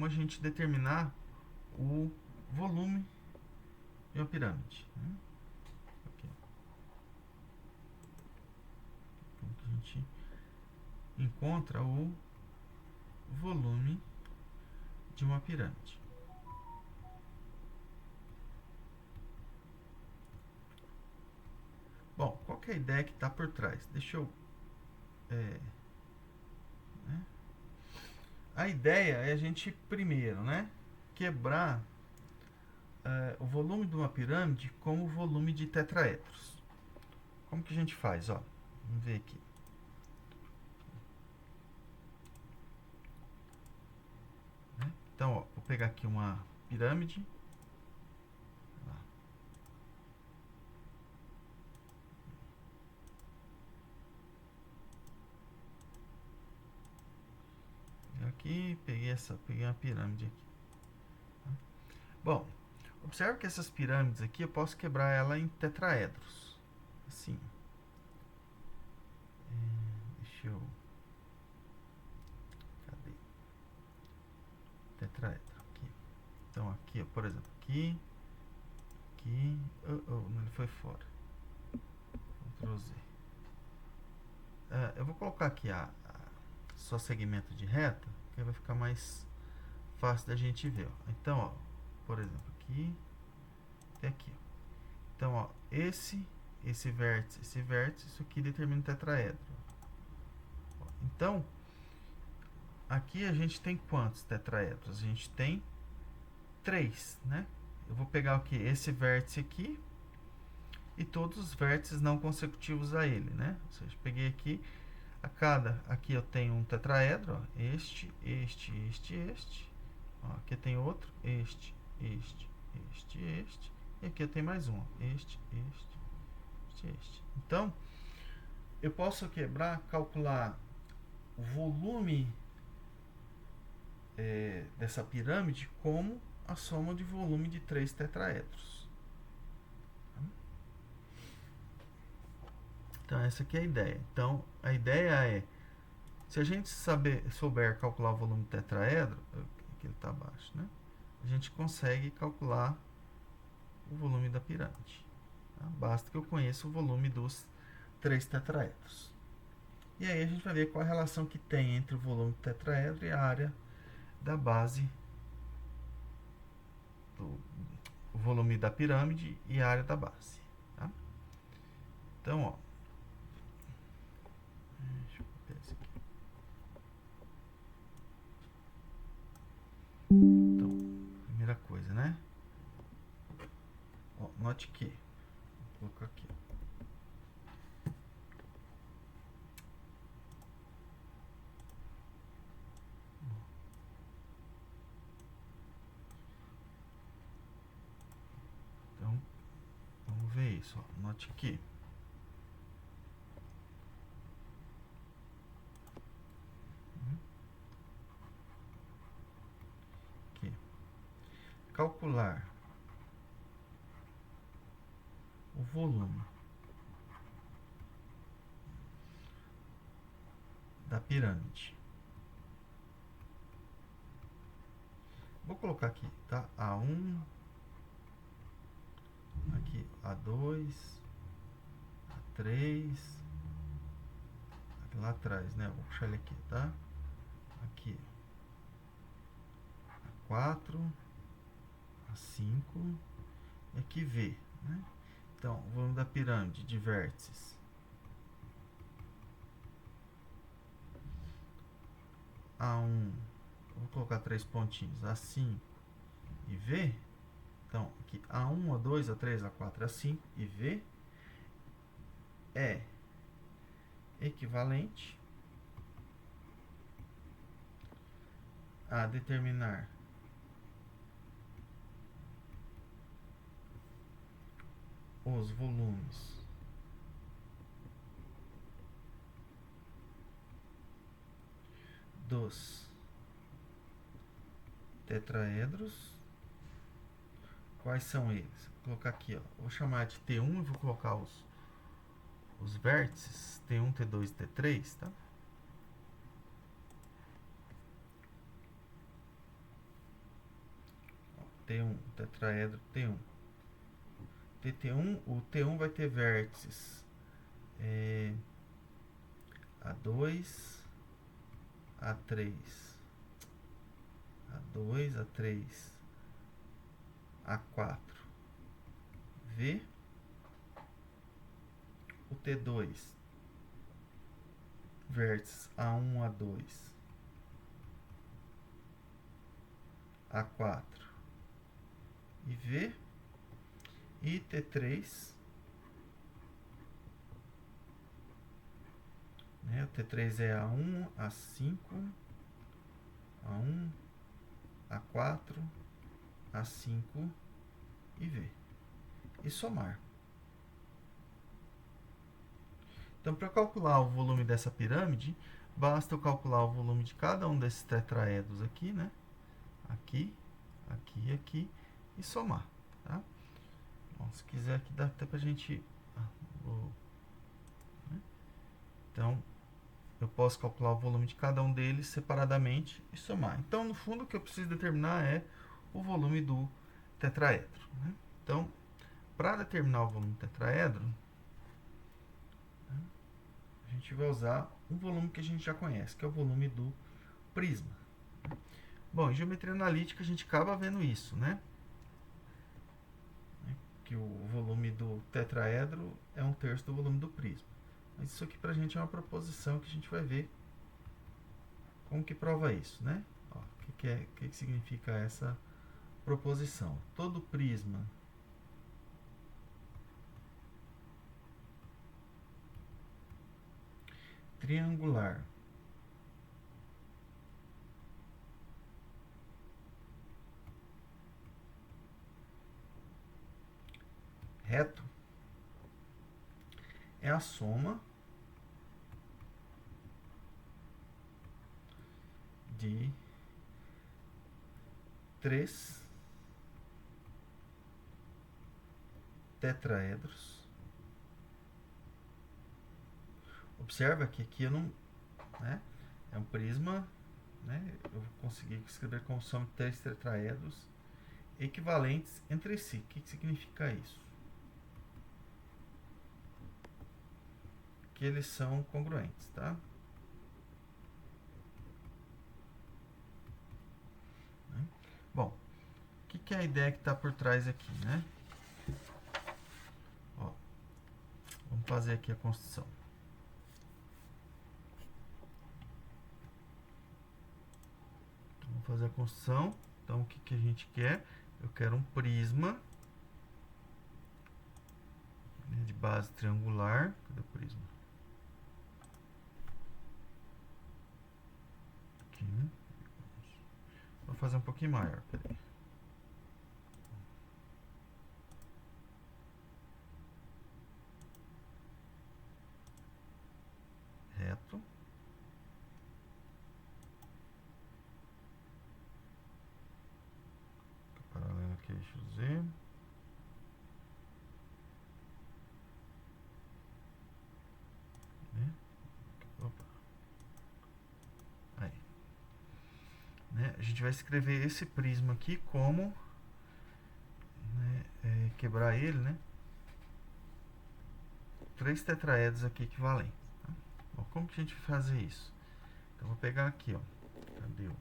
como a gente determinar o volume de uma pirâmide, né? Aqui. Como que a gente encontra o volume de uma pirâmide. Bom, qual que é a ideia que está por trás? Deixa eu... né? A ideia é a gente, primeiro, né, quebrar o volume de uma pirâmide como o volume de tetraedros. Como que a gente faz? Ó, vamos ver aqui. Então, ó, vou pegar aqui uma pirâmide. Aqui, peguei uma pirâmide aqui. Bom, observe que essas pirâmides aqui eu posso quebrar ela em tetraedros. Assim. Deixa eu... Cadê? Tetraedro. Aqui. Então aqui, ó, por exemplo, aqui. Não, ele foi fora. Ctrl Z. Eu vou colocar aqui só segmento de reta, que aí vai ficar mais fácil da gente ver. Ó. Então, ó, por exemplo, aqui e aqui. Então, ó, esse vértice, isso aqui determina o tetraedro. Então, aqui a gente tem quantos tetraedros? A gente tem 3, né? Eu vou pegar o que? Esse vértice aqui e todos os vértices não consecutivos a ele, né? Ou seja, peguei aqui, aqui eu tenho um tetraedro, ó, este. Ó, aqui tem outro, este. E aqui eu tenho mais um, ó, este. Então, eu posso calcular o volume dessa pirâmide como a soma de volume de 3 tetraedros. Então, essa aqui é a ideia. Então, a ideia é, se a gente souber calcular o volume do tetraedro, aqui ele está abaixo, né? A gente consegue calcular o volume da pirâmide. Tá? Basta que eu conheça o volume dos 3 tetraedros. E aí a gente vai ver qual a relação que tem entre o volume do tetraedro e a área da base, o volume da pirâmide e a área da base. Tá? Então, ó, deixa eu copiar isso aqui. Então, primeira coisa, né? Ó, note que, vou colocar aqui. Então, vamos ver isso, ó. Note que calcular o volume da pirâmide. Vou colocar aqui, tá? A1, aqui A2, A3, aqui lá atrás, né? Vou puxar ele aqui, tá? Aqui A4, A5 e aqui V, né? Então, o volume da pirâmide de vértices A1, vou colocar 3 pontinhos, A5 e V. Então, aqui A1, A2, A3, A4, A5 e V é equivalente a determinar os volumes dos tetraedros. Quais são eles? Vou colocar aqui, ó. Vou chamar de T1 e vou colocar os vértices T1, T2 e T3, tá? T1, tetraedro T1. O T1 vai ter vértices A2, A3, A2, A3, A4, V. O T2, vértices A1, A2, A4 e V. E T3, né? O T3 é A1, A5, A1, A4, A5 e V. E somar. Então, para calcular o volume dessa pirâmide, basta eu calcular o volume de cada um desses tetraedros aqui, né? Aqui, aqui e aqui, e somar, tá? Bom, se quiser aqui dá até pra gente... né? Então, eu posso calcular o volume de cada um deles separadamente e somar. Então, no fundo, o que eu preciso determinar é o volume do tetraedro, né? Então, para determinar o volume do tetraedro, a gente vai usar um volume que a gente já conhece, que é o volume do prisma. Bom, em geometria analítica a gente acaba vendo isso, né? Que o volume do tetraedro é 1/3 do volume do prisma. Mas isso aqui pra gente é uma proposição que a gente vai ver como que prova isso, né? O que significa essa proposição? Todo prisma triangular reto é a soma de 3 tetraedros. Observa que aqui eu não... né? É um prisma, né? Eu vou conseguir escrever como soma de 3 tetraedros equivalentes entre si. O que significa isso? Que eles são congruentes, tá? Bom, o que é a ideia que está por trás aqui, né? Ó, vamos fazer aqui a construção. Então, vamos fazer a construção. Então, o que a gente quer? Eu quero um prisma de base triangular. Cadê o prisma? Aqui. Vou fazer um pouquinho maior, peraí. Reto. Paralelo aqui, eixo Z. Opa. Aí. Né? A gente vai escrever esse prisma aqui como... né, quebrar ele, né? 3 tetraedros aqui equivalentes. Tá? Bom, como que a gente vai fazer isso? Então, vou pegar aqui, ó. Cadê o...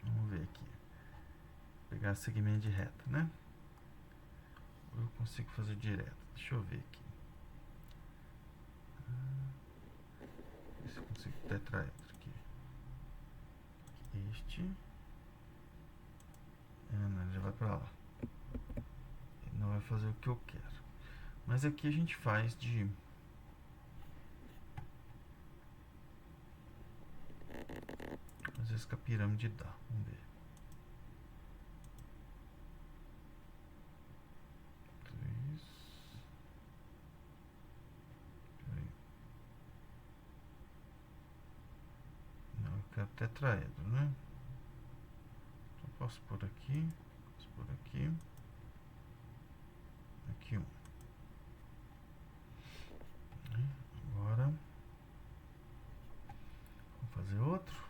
Vamos ver aqui. Vou pegar segmento de reta, né? Ou eu consigo fazer direto. Deixa eu ver aqui. Ver se eu consigo tetraedro aqui. Este. Não, ele já vai pra lá. Ele não vai fazer o que eu quero. Mas aqui a gente faz de... às vezes que a pirâmide dá. Vamos ver. 3. Peraí. Não, eu quero tetraedro, né? Então posso pôr aqui. Posso pôr aqui. Aqui um. Agora vamos fazer outro.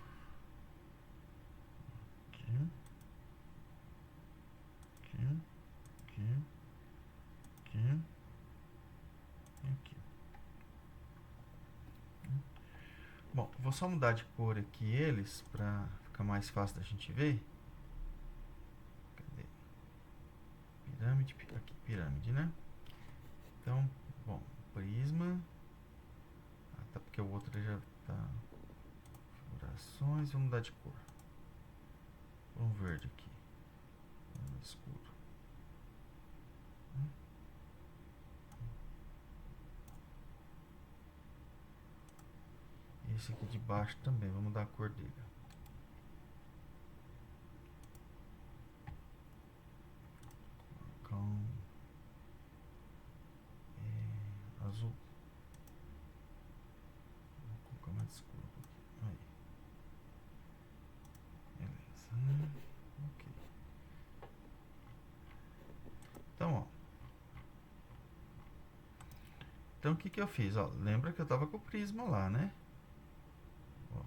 Bom, vou só mudar de cor aqui eles para ficar mais fácil da gente ver. Cadê? Pirâmide, aqui, pirâmide, né? Então, bom, prisma. Ah, tá, porque o outro já tá. Configurações, vamos mudar de cor. Um verde aqui. Um escuro. Esse aqui de baixo também, vamos mudar a cor dele. Com azul. Vou colocar mais escuro aqui. Aí. Beleza. Ok. Então, ó. Então, o que que eu fiz? Ó, lembra que eu tava com o prisma lá, né? Ó.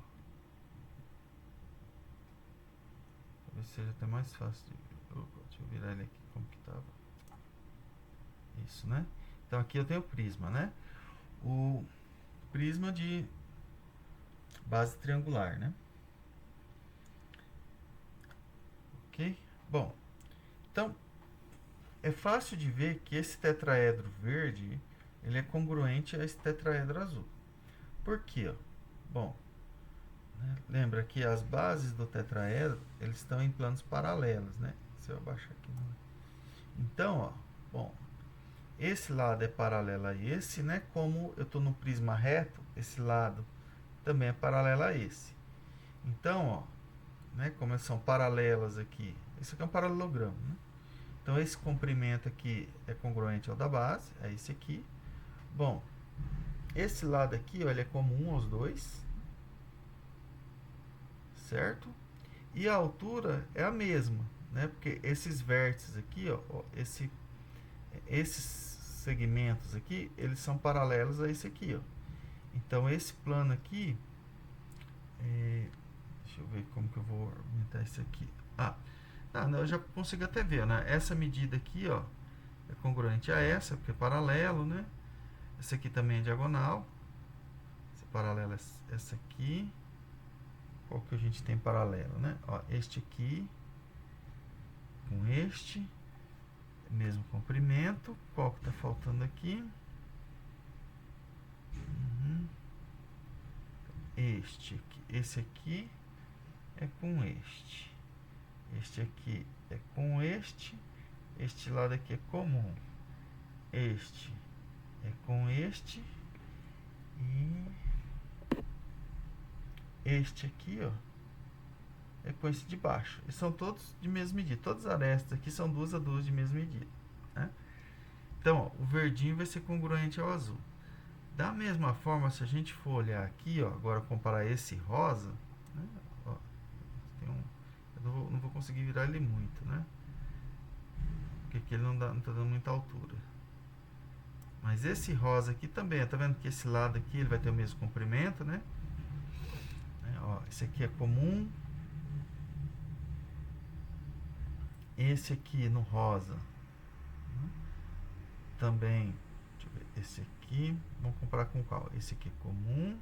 Talvez seja até mais fácil de... Opa, deixa eu virar ele aqui como que tava. Isso, né? Então, aqui eu tenho o prisma, né? O prisma de base triangular, né? Ok? Bom, então, é fácil de ver que esse tetraedro verde, ele é congruente a esse tetraedro azul. Por quê? Ó? Bom, né, lembra que as bases do tetraedro, eles estão em planos paralelos, né? Se eu abaixar aqui. Então, ó, bom, esse lado é paralelo a esse, né? Como eu estou no prisma reto, esse lado também é paralelo a esse. Então, ó, né, como elas são paralelas aqui, esse aqui é um paralelogramo, né? Então, esse comprimento aqui é congruente ao da base, é esse aqui. Bom, esse lado aqui, ó, ele é comum aos dois, certo? E a altura é a mesma, né? Porque esses vértices aqui, ó, esses segmentos aqui, eles são paralelos a esse aqui, ó. Então, esse plano aqui, deixa eu ver como que eu vou aumentar isso aqui. Não, eu já consigo até ver, né? Essa medida aqui, ó, é congruente a essa, porque é paralelo, né? Essa aqui também é diagonal. Essa paralela é essa aqui. Qual que a gente tem paralelo, né? Ó, este aqui com este, mesmo comprimento. Qual que tá faltando aqui? Este aqui. Esse aqui é com este. Este aqui é com este. Este lado aqui é comum. Este é com este. E este aqui, ó, é com esse de baixo. Eles são todos de mesma medida. Todas as arestas aqui são 2 a 2 de mesma medida, né? Então, ó, o verdinho vai ser congruente ao azul. Da mesma forma, se a gente for olhar aqui, ó, agora comparar esse rosa, né? Ó, tem eu não vou conseguir virar ele muito, né? Porque aqui ele não tá dando muita altura. Mas esse rosa aqui também, tá vendo que esse lado aqui ele vai ter o mesmo comprimento, né? Ó, esse aqui é comum. Esse aqui no rosa também. Deixa eu ver, esse aqui, vamos comparar com qual? Esse aqui é comum.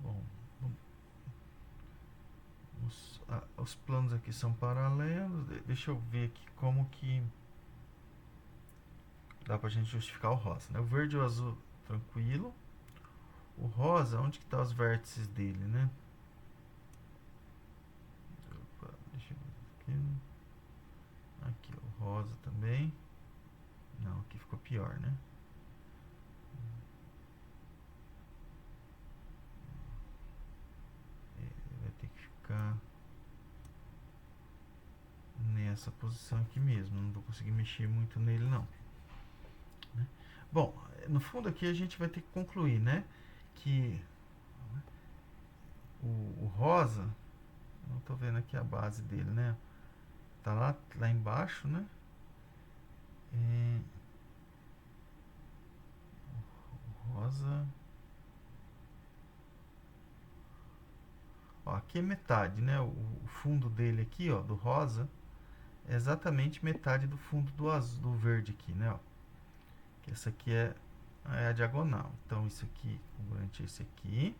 Bom, os planos aqui são paralelos. Deixa eu ver aqui como que dá pra gente justificar o rosa, né? O verde e o azul, tranquilo. O rosa, onde que tá os vértices dele, né? Opa, deixa eu ver aqui. Aqui, o rosa também. Não, aqui ficou pior, né? Vai ter que ficar nessa posição aqui mesmo. Não vou conseguir mexer muito nele, não. Né? Bom, no fundo aqui a gente vai ter que concluir, né? Que o rosa, não tô vendo aqui a base dele, né? Tá lá embaixo, né? O rosa. Ó, aqui é metade, né? O fundo dele aqui, ó, do rosa, é exatamente metade do fundo do azul, do verde aqui, né? Ó. Que essa aqui é a diagonal. Então, isso aqui congruente a esse aqui.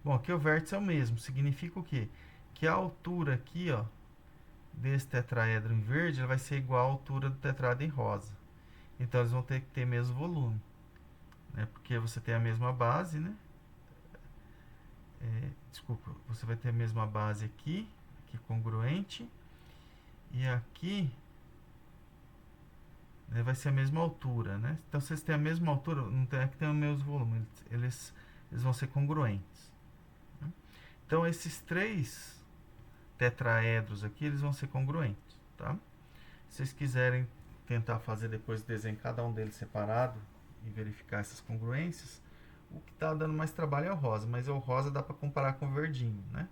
Bom, aqui o vértice é o mesmo. Significa o quê? Que a altura aqui, ó, desse tetraedro em verde, ela vai ser igual à altura do tetraedro em rosa. Então, eles vão ter que ter mesmo volume, né? Porque você tem a mesma base, né? Desculpa, você vai ter a mesma base aqui congruente, e aqui, né, vai ser a mesma altura, né? Então, se eles têm a mesma altura, não tem que ter o mesmo volume, eles vão ser congruentes, né? Então, esses três tetraedros aqui, eles vão ser congruentes, tá? Se vocês quiserem tentar fazer depois desenho cada um deles separado e verificar essas congruências, o que está dando mais trabalho é o rosa, mas o rosa dá para comparar com o verdinho, né?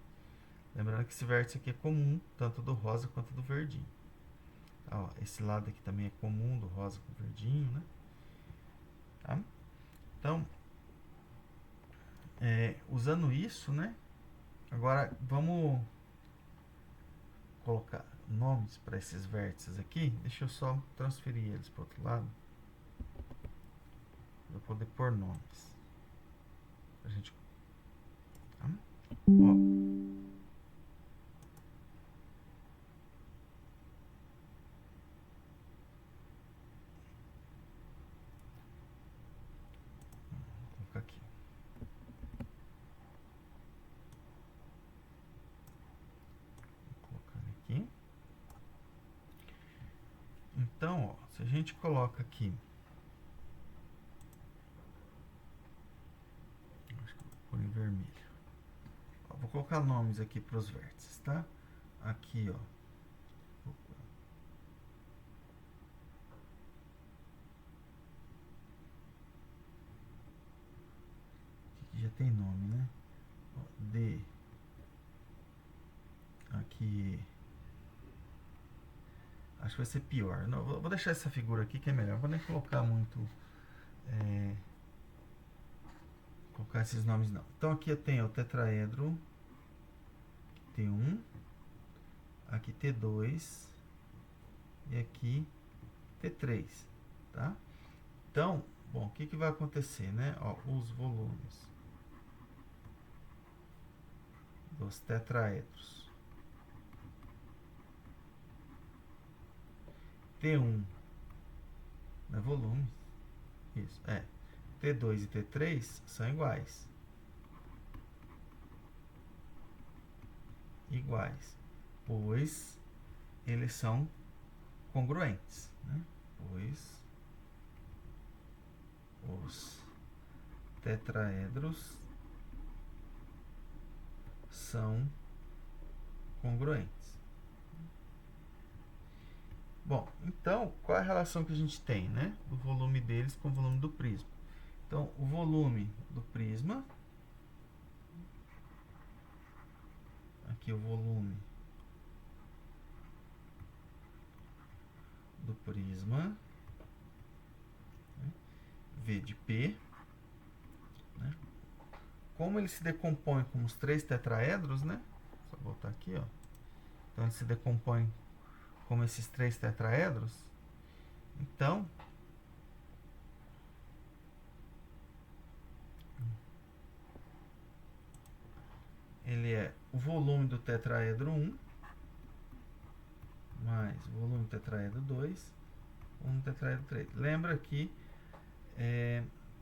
Lembrando que esse vértice aqui é comum, tanto do rosa quanto do verdinho. Tá, ó, esse lado aqui também é comum, do rosa com o verdinho, né? Tá? Então, usando isso, né? Agora, vamos colocar nomes para esses vértices aqui. Deixa eu só transferir eles para o outro lado. Para poder pôr nomes. A gente... Tá? Ó. Aqui. Vou colocar aqui. Então, ó, se a gente coloca aqui, acho que vou pôr em vermelho. Ó, vou colocar nomes aqui para os vértices, tá? Aqui, ó. Aqui já tem nome, né? Ó, D. Aqui. Acho que vai ser pior. Não, vou deixar essa figura aqui que é melhor. Vou nem colocar muito. Colocar esses nomes não. Então aqui eu tenho o tetraedro T1, aqui T2 e aqui T3, tá? Então, bom, o que vai acontecer, né? Ó, os volumes dos tetraedros T1, né, volume, isso, T2 e T3 são iguais. Pois eles são congruentes, né? Pois os tetraedros são congruentes. Bom, então, qual é a relação que a gente tem, né? Do volume deles com o volume do prisma. Então, o volume do prisma, aqui o volume do prisma, né? V de P, né? Como ele se decompõe como os três tetraedros, né? Só voltar aqui, ó. Então, ele se decompõe como esses três tetraedros. Então, ele é o volume do tetraedro 1 mais o volume do tetraedro 2, volume do tetraedro 3. Lembra que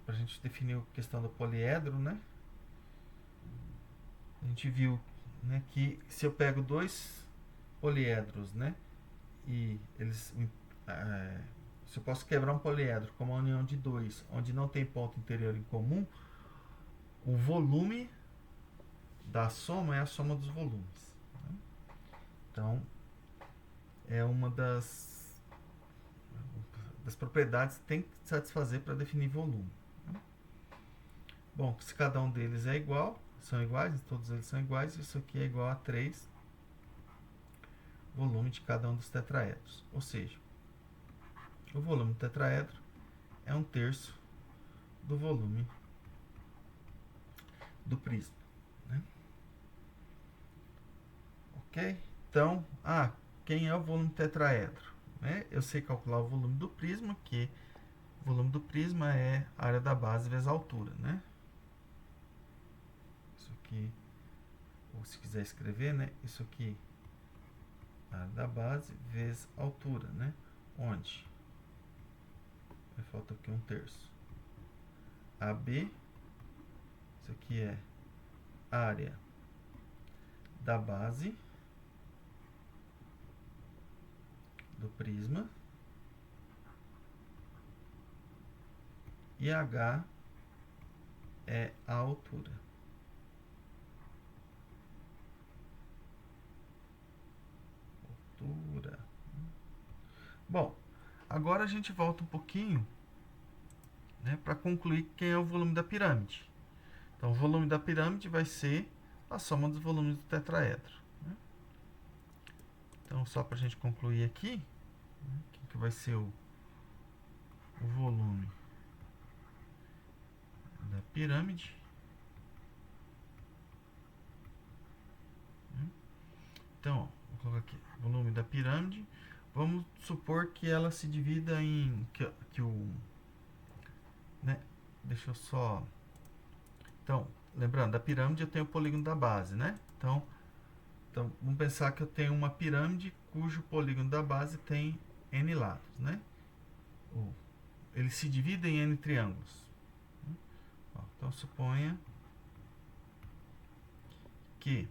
para a gente definir a questão do poliedro, né? A gente viu, né, que se eu pego dois poliedros, né, e eles se eu posso quebrar um poliedro como a união de dois, onde não tem ponto interior em comum, o volume da soma é a soma dos volumes, né? Então, é uma das propriedades que tem que satisfazer para definir volume, né? Bom, se cada um deles é igual, são iguais, todos eles são iguais, isso aqui é igual a 3 volume de cada um dos tetraedros. Ou seja, o volume do tetraedro é 1/3 do volume do prisma, né? Ok? Então, quem é o volume tetraedro, né? Eu sei calcular o volume do prisma, que o volume do prisma é a área da base vezes a altura, né? Isso aqui, ou se quiser escrever, né? Isso aqui, a área da base vezes a altura, né? Onde? Vai faltar aqui 1/3. AB, isso aqui é área da base do prisma e H é a altura. Bom, agora a gente volta um pouquinho, né, para concluir quem é o volume da pirâmide. Então, o volume da pirâmide vai ser a soma dos volumes do tetraedro, né? Então, só para a gente concluir aqui, né, que vai ser o volume da pirâmide. Então, ó, vou colocar aqui, volume da pirâmide. Vamos supor que ela se divida em... né, deixa eu só... Então, lembrando, da pirâmide eu tenho o polígono da base, né? Então, vamos pensar que eu tenho uma pirâmide cujo polígono da base tem n lados, né? Ele se divide em n triângulos. Então, suponha que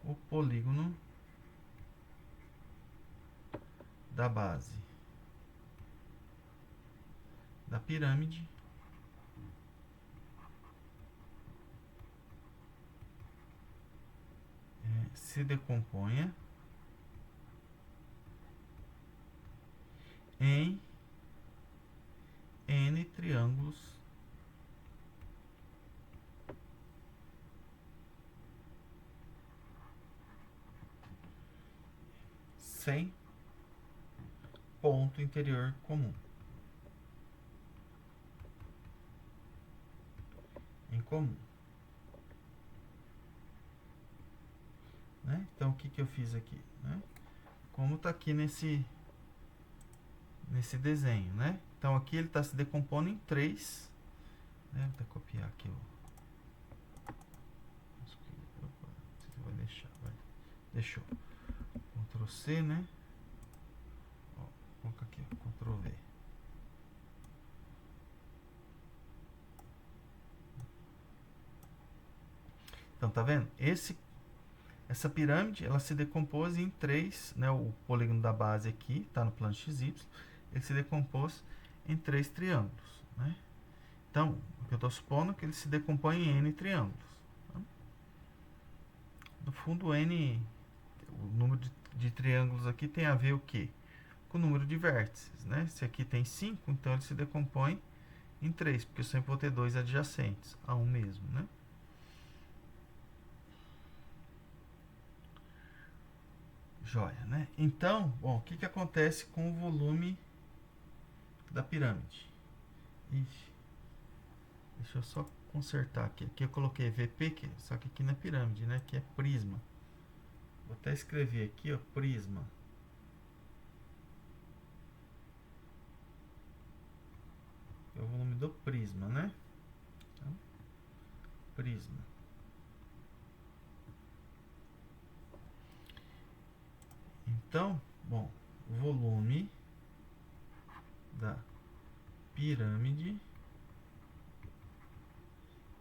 o polígono da base da pirâmide se decomponha em n triângulos sem ponto interior comum. Em comum. Né? Então, o que eu fiz aqui? Né? Como está aqui nesse desenho, né? Então, aqui ele está se decompondo em 3. Né? Vou até copiar aqui o... Opa, vai deixar, vai. Deixou. Ctrl C, né? Ó, vou colocar aqui, Ctrl V. Então, tá vendo? Essa pirâmide, ela se decompôs em 3, né? O polígono da base aqui, tá no plano XY, ele se decompôs em 3 triângulos, né? Então, o que eu estou supondo é que ele se decompõe em n triângulos. Tá? No fundo, o número de triângulos aqui tem a ver o quê? Com o número de vértices, né? Se aqui tem 5, então ele se decompõe em 3, porque eu sempre vou ter 2 adjacentes a um mesmo, né? Joia, né? Então, bom, o que acontece com o volume da pirâmide? Ixi, deixa eu só consertar aqui. Aqui eu coloquei VP, só que aqui na pirâmide, né? Que é prisma. Vou até escrever aqui, ó, prisma. É o volume do prisma, né? Então, prisma. Então, bom, o volume da pirâmide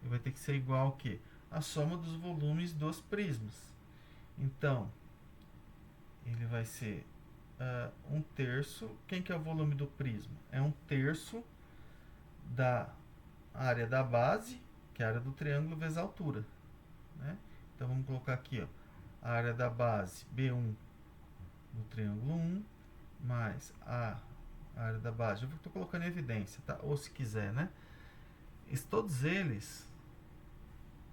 vai ter que ser igual ao quê? A soma dos volumes dos prismas. Então, ele vai ser 1/3. Quem que é o volume do prisma? É 1/3 da área da base, que é a área do triângulo, vezes a altura. Né? Então, vamos colocar aqui, ó, a área da base B1 no triângulo 1, mais a área da base. Eu estou colocando em evidência, tá? Ou se quiser, né? Todos eles,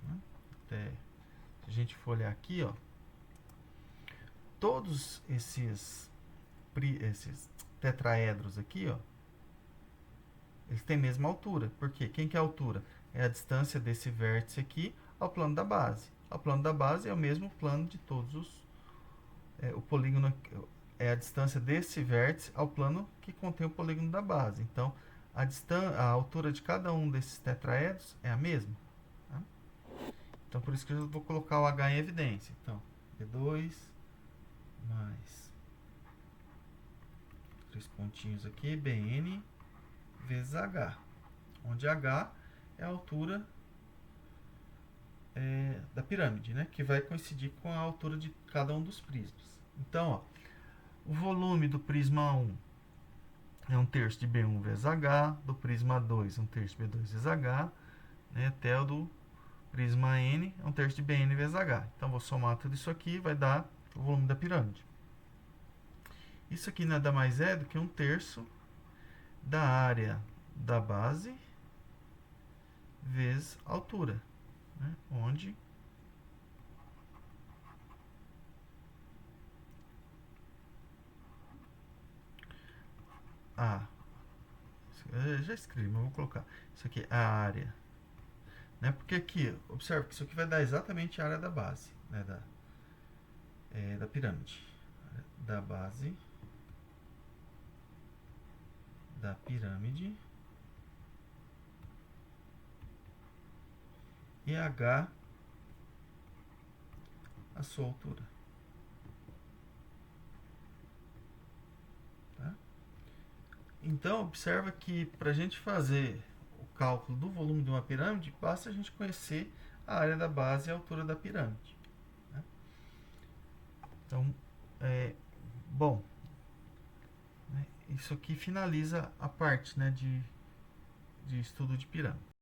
né? Até, se a gente for olhar aqui, ó, todos esses tetraedros aqui, ó, eles têm a mesma altura. Por quê? Quem que é a altura? É a distância desse vértice aqui ao plano da base. O plano da base é o mesmo plano de todos o polígono é a distância desse vértice ao plano que contém o polígono da base. Então, a altura de cada um desses tetraedros é a mesma. Tá? Então, por isso que eu vou colocar o H em evidência. Então, B2 mais 3 pontinhos aqui, BN vezes H, onde H é a altura da pirâmide, né? Que vai coincidir com a altura de cada um dos prismas. Então, ó, o volume do prisma 1 é 1/3 de B1 vezes H, do prisma 2 1/3 de B2 vezes H, né? Até o do prisma N é 1/3 de BN vezes H. Então, vou somar tudo isso aqui, vai dar o volume da pirâmide. Isso aqui nada mais é do que 1/3 da área da base vezes a altura, né? Onde A, eu já escrevi, mas vou colocar isso aqui, a área, né? Porque aqui, observe que isso aqui vai dar exatamente a área da base, né? Da pirâmide, da base da pirâmide, e H a sua altura. Tá? Então, observa que para a gente fazer o cálculo do volume de uma pirâmide, basta a gente conhecer a área da base e a altura da pirâmide. Né? Então, bom, né, isso aqui finaliza a parte, né, de estudo de pirâmide.